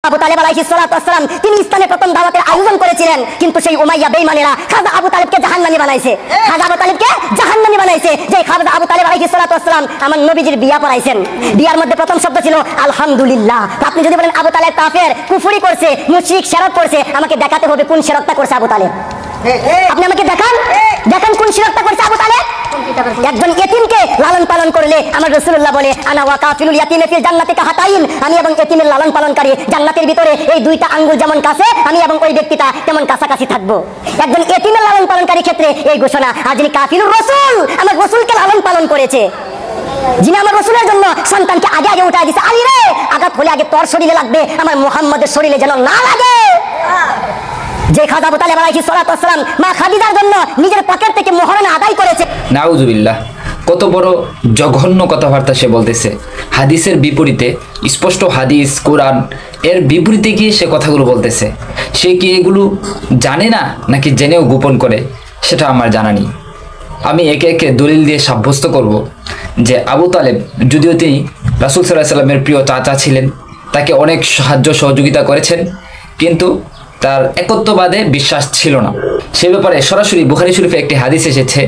আবু তালেব আলাইহিস সালাতু ওয়াস সালাম তিনি ইসলামের প্রথম দাওয়াতের আয়োজন করেছিলেন, কিন্তু সেই উমাইয়া বেঈমানেরা খাজা আবু তালেবকে জাহান্নামী বানাইছে। খাজা আবু তালেবকে জাহান্নামী বানাইছে। যে খাজা আবু তালেব আলাইহিস সালাতু ওয়াস সালাম আমার নবীজির বিয়া পড়াইছেন। বিয়ার মধ্যে প্রথম শব্দ ছিল আলহামদুলিল্লাহ। আপনি যদি বলেন আবু তালেব কাফের, কুফরি করছে, মুশরিক, শিরক করছে, আমাকে দেখাতে হবে কোন শিরকটা করছে আবু তালেব। আপনি আমাকে দেখান, দেখান কোন শিরকটা করছে আবু তালেব। একজন ইতিমকে লালন পালন করলে আমার রাসূলুল্লাহ বলে আনা ওয়া কাফিলুল ইয়াতিমি ফিল জান্নাতি কাহাতাইন, আমি এবং ইতিমের লালন পালনকারী জান্নাতের ভিতরে এই দুইটা আঙ্গুল যেমন কাছে, আমি এবং ওই ব্যক্তিটা তেমন কাছাকাছি থাকবো। একজন ইতিমের লালন পালনকারী ক্ষেত্রে এই ঘোষণা, আর যিনি কাফিলুর রাসূল, আমার রাসূলকে লালন পালন করেছে, যিনি আমার রাসূলের জন্য সন্তানকে আগে আগে উঠায় দিয়েছে, আলী রে আঘাত হলে আগে তোর শরীরে লাগবে, আমার মুহাম্মাদের শরীরে যেন না লাগে। যে খাজা আবু তালেব আলাইহিস সালাতু ওয়াস সালাম মা খাদিজার জন্য নিজের পকেট থেকে মোহরানা আদায় করেছে। নাউজুবিল্লাহ, কত বড় জঘন্য কথাবার্তা সে বলতেছে। হাদিসের বিপরীতে, স্পষ্ট হাদিস কোরআন এর বিপরীতে গিয়ে সে কথাগুলো বলতেছে। সে কি এগুলো জানে না নাকি জেনেও গোপন করে, সেটা আমার জানা নেই। আমি একে একে দলিল দিয়ে সাব্যস্ত করব যে আবু তালেব যদিও তিনি রাসূল সাল্লাল্লাহু আলাইহি ওয়াসাল্লামের প্রিয় চাচা ছিলেন, তাকে অনেক সাহায্য সহযোগিতা করেছেন, কিন্তু তার একত্ববাদে বিশ্বাস ছিল না। সে ব্যাপারে সরাসরি বুখারী শরীফে একটি হাদিস এসেছে,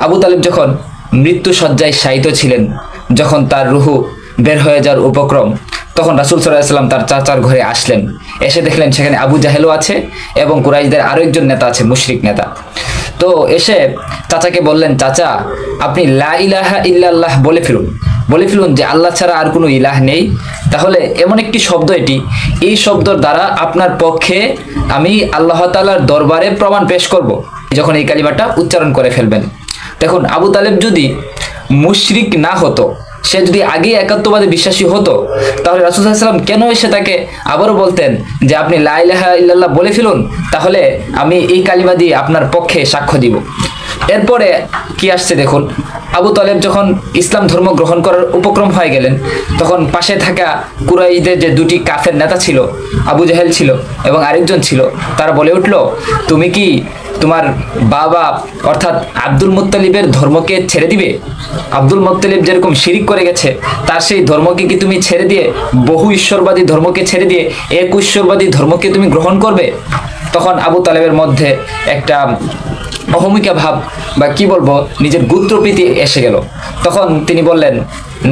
আবু তালেব যখন মৃত্যু শয্যায় শায়িত ছিলেন, যখন তার রুহু বের হয়ে যাওয়ার উপক্রম, তখন রাসূল সাল্লাল্লাহু আলাইহি ওয়াসাল্লাম তার চাচার ঘরে আসলেন। এসে দেখলেন সেখানে আবু জাহেলও আছে এবং কুরাইশদের আরো একজন নেতা আছে, মুশরিক নেতা। তো এসে চাচাকে বললেন, চাচা আপনি লা ইলাহা ইল্লাল্লাহ বলে ফেলুন যে আল্লাহ ছাড়া আর কোনো ইলাহ নেই। তাহলে এমন একটি শব্দ এটি, এই শব্দর দ্বারা আপনার পক্ষে আমি আল্লাহ তাআলার দরবারে প্রমাণ পেশ করব। যখন এই কালিমাটা উচ্চারণ করে ফেলবেন, দেখুন আবু তালেব যদি মুশরিক না হতো, সে যদি আগে একাত্মবাদে বিশ্বাসী হতো, তাহলে রাসূল সাল্লাল্লাহু আলাইহি ওয়াসাল্লাম কেন এসে তাকে আবারও বলতেন যে আপনি লা ইলাহা ইল্লাল্লাহ বলে ফেলুন, তাহলে আমি এই কালিমা দিয়ে আপনার পক্ষে সাক্ষ্য দিব। এরপরে কি আসছে দেখুন, আবু তালেব যখন ইসলাম ধর্ম গ্রহণ করার উপক্রম হয়ে গেলেন, তখন পাশে থাকা কুরাইশদের যে দুটি কাফের নেতা ছিল, আবু জাহেল ছিল এবং আরেকজন ছিল, তারা বলে উঠল, তুমি কি তোমার বাবা অর্থাৎ আব্দুল মুত্তালিবের ধর্মকে ছেড়ে দিবে? আব্দুল মুত্তালিব যেরকম শিরিক করে গেছে, তার সেই ধর্মকে কি তুমি ছেড়ে দিয়ে, বহু ঈশ্বরবাদী ধর্মকে ছেড়ে দিয়ে এক ঈশ্বরবাদী ধর্মকে তুমি গ্রহণ করবে? তখন আবু তালেবের মধ্যে একটা অহমিকা ভাব বা কি বলবো, নিজের গোত্রপ্রীতি এসে গেল। তখন তিনি বললেন,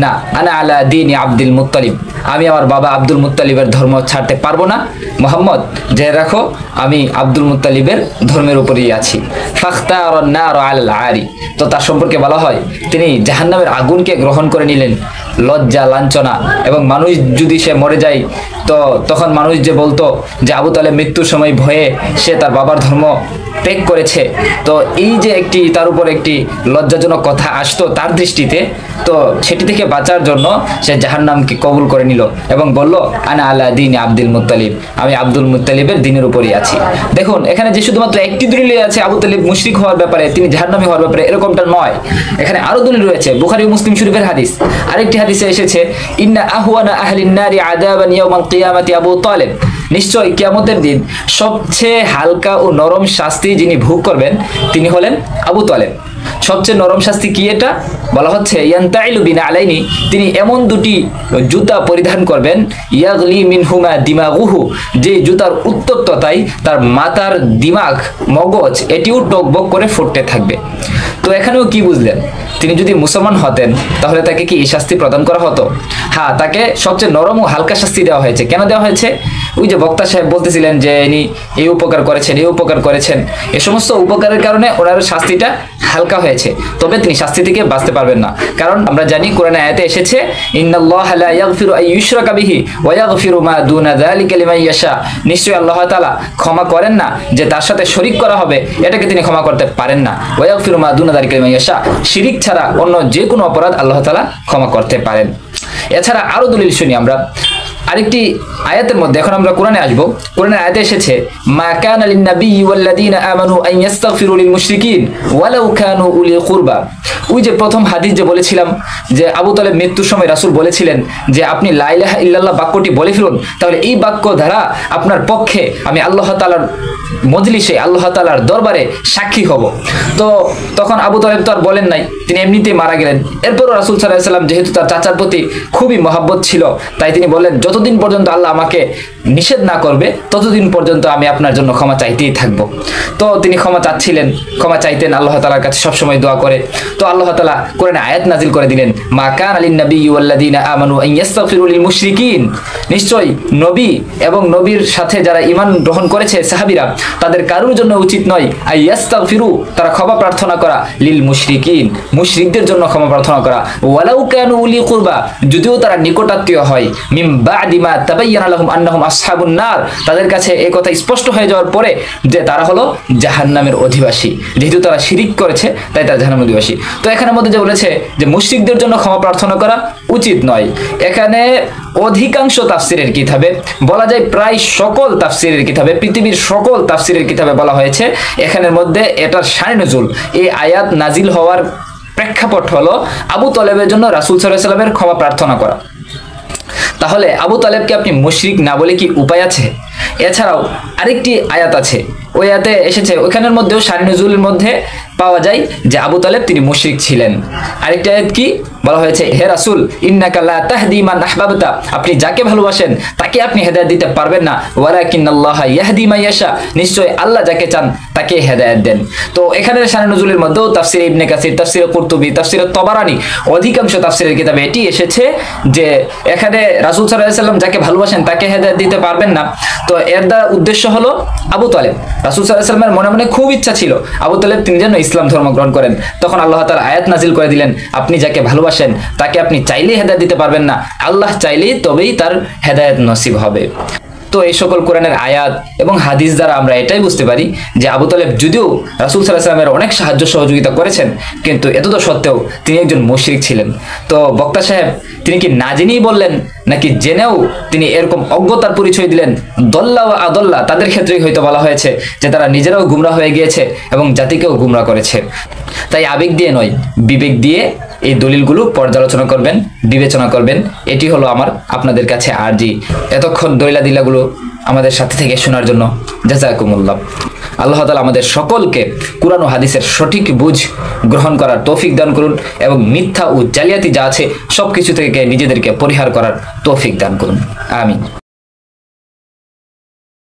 না আনা আলা দীনি আব্দুল মুত্তালিব, আমি আমার বাবা আব্দুল মুত্তালিবের ধর্ম ছাড়তে পারবো না। মুহাম্মদ জেনে রাখো, আমি আব্দুল মুত্তালিবের ধর্মের উপরেই আছি। ফাখতারান নার আল আরি, তো তার সম্পর্কে বলা হয় তিনি জাহান্নামের আগুনকে গ্রহণ করে নিলেন। লজ্জা, লাঞ্ছনা, এবং মানুষ যদি সে মরে যায়, তো তখন মানুষ যে বলতো যে আবু তালেব মৃত্যুর সময় ভয়ে সে তার বাবার ধর্ম ত্যাগ করেছে, তো এই যে একটি তার উপর একটি লজ্জাজনক কথা আসতো তার দৃষ্টিতে, তো সেটি থেকে বাঁচার জন্য সে জাহান্নামকে কবুল করে নিল এবং বলল, আনা আলা দীন আব্দুল মুত্তালিব, আমি আব্দুল মুত্তালিবের দিনের উপরই আছি। দেখুন এখানে যে শুধুমাত্র একটি দলিল আছে আবু তালেব মুশরিক হওয়ার ব্যাপারে, তিনি জাহান্নামী হওয়ার ব্যাপারে, এরকমটা নয়। এখানে আরো দলিল রয়েছে, বুখারী ও মুসলিম শরীফের হাদিস। আরেকটি হাদিসে এসেছে, ইন্না আহওয়ানা আহলিন নারি আযাবান ইয়াউমাল কিয়ামাতি আবু তালেব, নিশ্চয় কিয়ামতের দিন সবচেয়ে হালকা ও নরম শাস্তি যিনি ভোগ করবেন তিনি হলেন আবু তালেব। সবচেয়ে নরম শাস্তি কি? এটা বলা হচ্ছে ইয়ান্তাইলু বিনা আলাইনি, তিনি এমন দুটি জুতা পরিধান করবেন, ইয়াগলি মিনহুমা দিমাগুহু, যে জুতার উত্তপ্ততায় তার মাথার দিমাগ, মগজ এটিও টকবক করে ফুটতে থাকবে। তো এখানেও কি বুঝলেন, তিনি যদি মুসলমান হতেন তাহলে তাকে কি এই শাস্তি প্রদান করা হতো? হ্যাঁ, তাকে সবচেয়ে নরম ও হালকা শাস্তি দেওয়া হয়েছে। কেন দেওয়া হয়েছে? ওই যে বক্তা সাহেব বলতেছিলেন যে ইনি এই উপকার করেছেন, এই উপকার করেছেন, এ সমস্ত উপকারের কারণে ওনার শাস্তিটা হালকা হয়েছে, তবে তিনি শাস্তি থেকে বাঁচতে পারবেন না। কারণ আমরা জানি কোরআনে আয়াতে এসেছে, ইন্নাল্লাহা লা ইয়াগফিরু আন ইউশরাকা বিহি ওয়া ইয়াগফিরু মা দুনা যালিকা লিমান ইয়াশা, নিশ্চয়ই আল্লাহ তাআলা ক্ষমা করেন না যে তার সাথে শরীক করা হবে, এটাকে তিনি ক্ষমা করতে পারেন না। ওয়া ইয়াগফিরু মা দুনা যালিকা লিমান ইয়াশা, শিরিক ছাড়া অন্য যে কোনো অপরাধ আল্লাহ তাআলা ক্ষমা করতে পারেন। এছাড়া আরো দলিল শুনি আমরা আরেকটি আয়াতের মধ্যে। এখন আমরা কোরআনে আসবো। কোরআনের আয়াতে এসেছে, মা কানা লিন নাবিয়্যি ওয়াল্লাযীনা আমানু আন ইস্তাগফিরু লিল মুশরিকিন ওয়ালাউ কানু উলি কুরবা। ওই যে প্রথম হাদিস যে বলেছিলাম যে আবু তালেব মৃত্যুর সময় রাসূল বলেছিলেন যে আপনি লা ইলাহা ইল্লাল্লাহ বাক্যটি বলে ফেলুন, তাহলে এই বাক্য দ্বারা আপনার পক্ষে আমি আল্লাহ তাআলার মজলিসে, আল্লাহ তাআলার দরবারে সাক্ষী হব। তো তখন আবু তালেব তো আর বলেন নাই, তিনি এমনিতেই মারা গেলেন। এরপরও রাসূল সাল্লাল্লাহু আলাইহি ওয়াসাল্লাম যেহেতু তার চাচার প্রতি খুবই মহব্বত ছিল, তাই তিনি বললেন, যতদিন পর্যন্ত আল্লাহ আমাকে নিষেধ না করবে ততদিন পর্যন্ত আমি আপনার জন্য ক্ষমা চাইতেই থাকবো। তো তিনি ক্ষমা চাচ্ছিলেন, ক্ষমা চাইতেন, আল্লাহ তাআলার কাছে সবসময় দোয়া করে। তো আল্লাহ তাআলা কোরআনে আয়াত নাজিল করে দিলেন, মা কানা লিন নাবিয়্যি ওয়াল্লাযীনা আমানু আন ইস্তাগফিরু লিল মুশরিকিন, নিশ্চয়ই নবী এবং নবীর সাথে যারা ঈমান গ্রহণ করেছে সাহাবীরা, তাদের কারোর জন্য উচিত নয় আন ইস্তাগফিরু, তারা ক্ষমা প্রার্থনা করা, লিল মুশরিকিন, মুশরিকদের জন্য ক্ষমা প্রার্থনা করা, ওয়ালাউ কানু উলি কুরবা, যদিও তারা নিকটাত্মীয় হয়, মিন বা'দি মা তাবায়্যানা লাহুম আন্নাহুম আসহাবুন নার, তাদের কাছে এই কথা স্পষ্ট হয়ে যাওয়ার পরে যে তারা হলো জাহান্নামের অধিবাসী, যেহেতু তারা শিরিক করেছে তাই তারা জাহান্নামের অধিবাসী। তো এখানের মধ্যে যে বলেছে যে মুশরিকদের জন্য ক্ষমা প্রার্থনা করা উচিত নয়, এখানে অধিকাংশ তাফসিরের কিতাবে বলা যায়, প্রায় সকল তাফসিরের কিতাবে, পৃথিবীর সকল তাফসিরের কিতাবে বলা হয়েছে এখানের মধ্যে এটার শানে নজুল, এই আয়াত নাজিল হওয়ার প্রেক্ষাপট হলো আবু তালেবের জন্য রাসূল সাল্লাল্লাহু আলাইহি ওয়াসাল্লামের ক্ষমা প্রার্থনা করা। তাহলে আবু তালেবকে আপনি মুশরিক না বলে কি উপায় আছে? এছাড়াও আরেকটি আয়াত আছে, ওই আয়াতে এসেছে, ওখানের মধ্যেও শানে নজুলের মধ্যে পাওয়া যায় যে আবু তালেব তিনি মুশরিক ছিলেন। আরেকটি আয়াত কি বলা হয়েছে, হে রাসূল ইন্নাকা লা তাহদি মান আহবাবতা, আপনি যাকে ভালোবাসেন তাকে আপনি হেদায়েত দিতে পারবেন না, ওয়ালাকিন্নাল্লাহা ইয়াহদি মান ইয়াশা, নিশ্চয় আল্লাহ যাকে চান তাকে হেদায়েত দেন। তো এখানে শানে নজুলের মধ্যেও তাফসিরে ইবনে কাসির, তাফসিরে কুরতুবী, তাফসিরে তবারানি, অধিকাংশ তাফসিরের কিতাবে এটি এসেছে যে এখানে রাসূল সাল্লাল্লাহু আলাইহি ওয়াসাল্লাম যাকে ভালোবাসেন তাকে হেদায়েত দিতে পারবেন না। তো এর দ্বারা উদ্দেশ্য হলো আবু তালেব, রাসূল সাল্লাল্লাহু আলাইহি ওয়াসাল্লামের মনে মনে খুব ইচ্ছা ছিল আবু তালেব তিনি যেন ইসলাম ধর্ম গ্রহণ করেন। তখন আল্লাহ তাআলা আয়াত নাজিল করে দিলেন, আপনি যাকে ভালোবাসেন তাকে আপনি চাইলেই হেদায়েত দিতে পারবেন না, আল্লাহ চাইলেই তবেই তার হেদায়েত নসিব হবে। তো এই সকল কোরআনের আয়াত এবং হাদিস দ্বারা আমরা এটাই বুঝতে পারি যে আবু তালেব যদিও রাসূল সাল্লাল্লাহু আলাইহি ওয়াসাল্লামের অনেক সাহায্য সহযোগিতা করেছেন, কিন্তু এতদ সত্ত্বেও তিনি একজন মুশরিক ছিলেন। তো বক্তা সাহেব তিনি কি না জেনেই বললেন নাকি জেনেও তিনি এরকম অজ্ঞতার পরিচয় দিলেন? দল্লা ও আদল্লা তাদের ক্ষেত্রেই হয়তো বলা হয়েছে যে তারা নিজেরাও গুমরা হয়ে গিয়েছে এবং জাতিকেও গুমরা করেছে। তাই আবেগ দিয়ে নয়, বিবেক দিয়ে এই দলিলগুলো পর্যালোচনা করবেন, বিবেচনা করবেন, এটি হলো আমার আপনাদের কাছে আরজি। এতক্ষণ দলিলাদিলাগুলো আমাদের সাথে থেকে শোনার জন্য জাযাকুমুল্লাহ। আল্লাহ তাআলা আমাদের সকলকে কুরআন ও হাদিসের সঠিক বুঝ গ্রহণ করার তৌফিক দান করুন এবং মিথ্যা ও জালিয়াতি যা আছে সবকিছু থেকে নিজেদেরকে পরিহার করার তৌফিক দান করুন। আমিন।